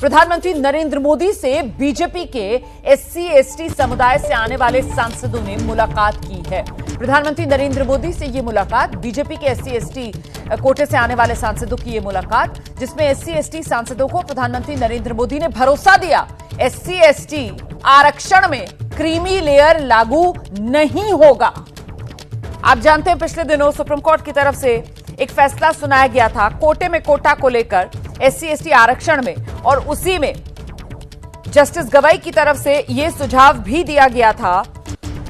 प्रधानमंत्री नरेंद्र मोदी से बीजेपी के एससी/एसटी समुदाय से आने वाले सांसदों ने मुलाकात की है। प्रधानमंत्री नरेंद्र मोदी से ये मुलाकात, बीजेपी के एससी/एसटी कोटे से आने वाले सांसदों की ये मुलाकात, जिसमें एससी/एसटी सांसदों को प्रधानमंत्री नरेंद्र मोदी ने भरोसा दिया, एससी/एसटी आरक्षण में क्रीमी लेयर लागू नहीं होगा। आप जानते हैं पिछले दिनों सुप्रीम कोर्ट की तरफ से एक फैसला सुनाया गया था कोटे में कोटा को लेकर, एससी/एसटी आरक्षण में, और उसी में जस्टिस गवाई की तरफ से यह सुझाव भी दिया गया था,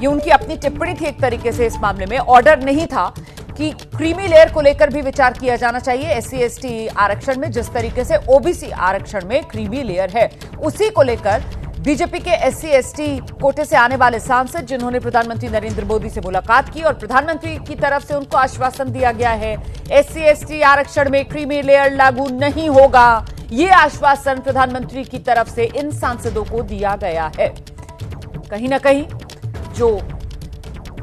ये उनकी अपनी टिप्पणी थी एक तरीके से, इस मामले में ऑर्डर नहीं था, कि क्रीमी लेयर को लेकर भी विचार किया जाना चाहिए एससी/एसटी आरक्षण में, जिस तरीके से ओबीसी आरक्षण में क्रीमी लेयर है। उसी को लेकर बीजेपी के एससी/एसटी कोटे से आने वाले सांसद, जिन्होंने प्रधानमंत्री नरेंद्र मोदी से मुलाकात की और प्रधानमंत्री की तरफ से उनको आश्वासन दिया गया है एससी/एसटी आरक्षण में क्रीमी लेयर लागू नहीं होगा, यह आश्वासन प्रधानमंत्री की तरफ से इन सांसदों को दिया गया है। कहीं ना कहीं जो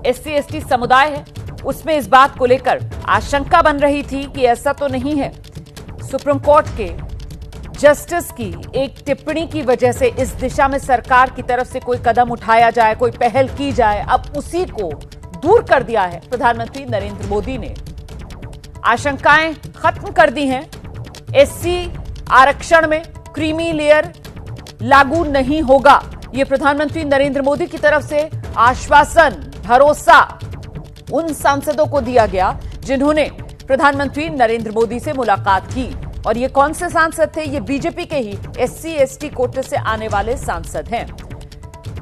एससी/एसटी समुदाय है उसमें इस बात को लेकर आशंका बन रही थी कि ऐसा तो नहीं है, सुप्रीम कोर्ट के जस्टिस की एक टिप्पणी की वजह से इस दिशा में सरकार की तरफ से कोई कदम उठाया जाए, कोई पहल की जाए, अब उसी को दूर कर दिया है प्रधानमंत्री नरेंद्र मोदी ने। आशंकाएं खत्म कर दी हैं, एससी आरक्षण में क्रीमी लेयर लागू नहीं होगा, यह प्रधानमंत्री नरेंद्र मोदी की तरफ से आश्वासन, भरोसा उन सांसदों को दिया गया जिन्होंने प्रधानमंत्री नरेंद्र मोदी से मुलाकात की। और ये कौन से सांसद थे? ये बीजेपी के ही एससी/एसटी कोटे से आने वाले सांसद हैं।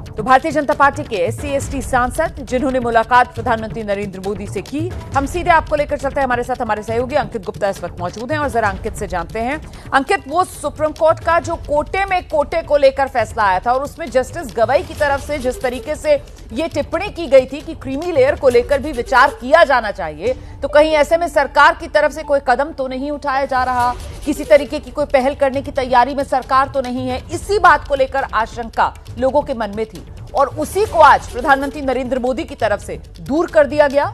तो भारतीय जनता पार्टी के एससी/एसटी सांसद जिन्होंने मुलाकात प्रधानमंत्री नरेंद्र मोदी से की, हम सीधे आपको लेकर चलते हैं, हमारे साथ हमारे सहयोगी अंकित गुप्ता इस वक्त मौजूद हैं और जरा अंकित से जानते हैं। अंकित, वो सुप्रीम कोर्ट का जो कोटे में कोटे को लेकर फैसला आया था और उसमें जस्टिस गवाई की तरफ से जिस तरीके से ये टिप्पणी की गई थी कि क्रीमी लेयर को लेकर भी विचार किया जाना चाहिए, तो कहीं ऐसे में सरकार की तरफ से कोई कदम तो नहीं उठाया जा रहा, किसी तरीके की कोई पहल करने की तैयारी में सरकार तो नहीं है, इसी बात को लेकर आशंका लोगों के मन में थी और उसी को आज प्रधानमंत्री नरेंद्र मोदी की तरफ से दूर कर दिया गया।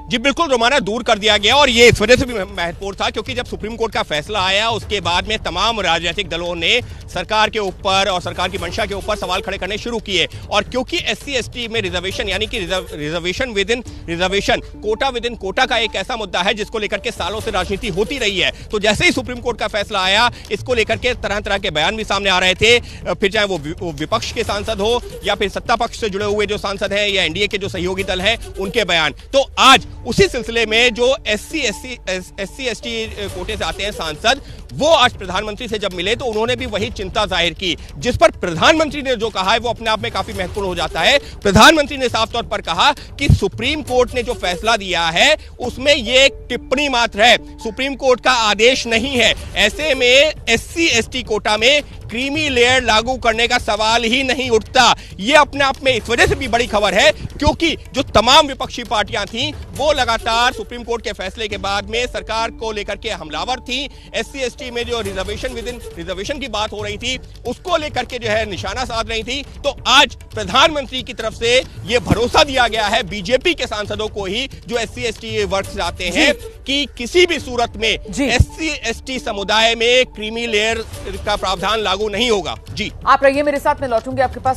जी बिल्कुल रोमाना, दूर कर दिया गया और ये इस वजह से भी महत्वपूर्ण था क्योंकि जब सुप्रीम कोर्ट का फैसला आया उसके बाद में तमाम राजनीतिक दलों ने सरकार के ऊपर और सरकार की मंशा के ऊपर सवाल खड़े करने शुरू किए। और क्योंकि एससी/एसटी में रिजर्वेशन यानी कि reservation within reservation, quota within quota का एक ऐसा मुद्दा है जिसको लेकर के सालों से राजनीति होती रही है, तो जैसे ही सुप्रीम कोर्ट का फैसला आया इसको लेकर के तरह तरह के बयान भी सामने आ रहे थे, फिर चाहे वो विपक्ष के सांसद हो या फिर सत्ता पक्ष से जुड़े हुए जो सांसद हैं या एनडीए के जो सहयोगी दल हैं उनके बयान। तो आज उसी सिलसिले में जो एससी/एसटी कोटे से आते हैं सांसद, वो आज प्रधानमंत्री से जब मिले तो उन्होंने भी वही चिंता जाहिर की, जिस पर प्रधानमंत्री ने जो कहा है वो अपने आप में काफी महत्वपूर्ण हो जाता है। प्रधानमंत्री ने साफ तौर पर कहा कि सुप्रीम कोर्ट ने जो फैसला दिया है उसमें ये एक टिप्पणी मात्र है, सुप्रीम कोर्ट का आदेश नहीं है। ऐसे में एससी/एसटी कोटा में क्रीमी लेयर लागू करने का सवाल ही नहीं उठता। यह अपने आप में इस वजह से भी बड़ी खबर है क्योंकि जो तमाम विपक्षी पार्टियां थीं वो लगातार सुप्रीम कोर्ट के फैसले के बाद में सरकार को लेकर के हमलावर थी। एससी/एसटी में जो रिजर्वेशन विद इन रिजर्वेशन की बात हो रही थी उसको लेकर के जो है निशाना साध रही थी। तो आज प्रधानमंत्री की तरफ से यह भरोसा दिया गया है बीजेपी के सांसदों को ही जो एससी/एसटी वर्ग से आते हैं कि किसी भी सूरत में एससी/एसटी समुदाय में क्रीमी लेयर का प्रावधान लागू नहीं होगा। जी आप रहिए मेरे साथ, मैं लौटूंगी आपके पास।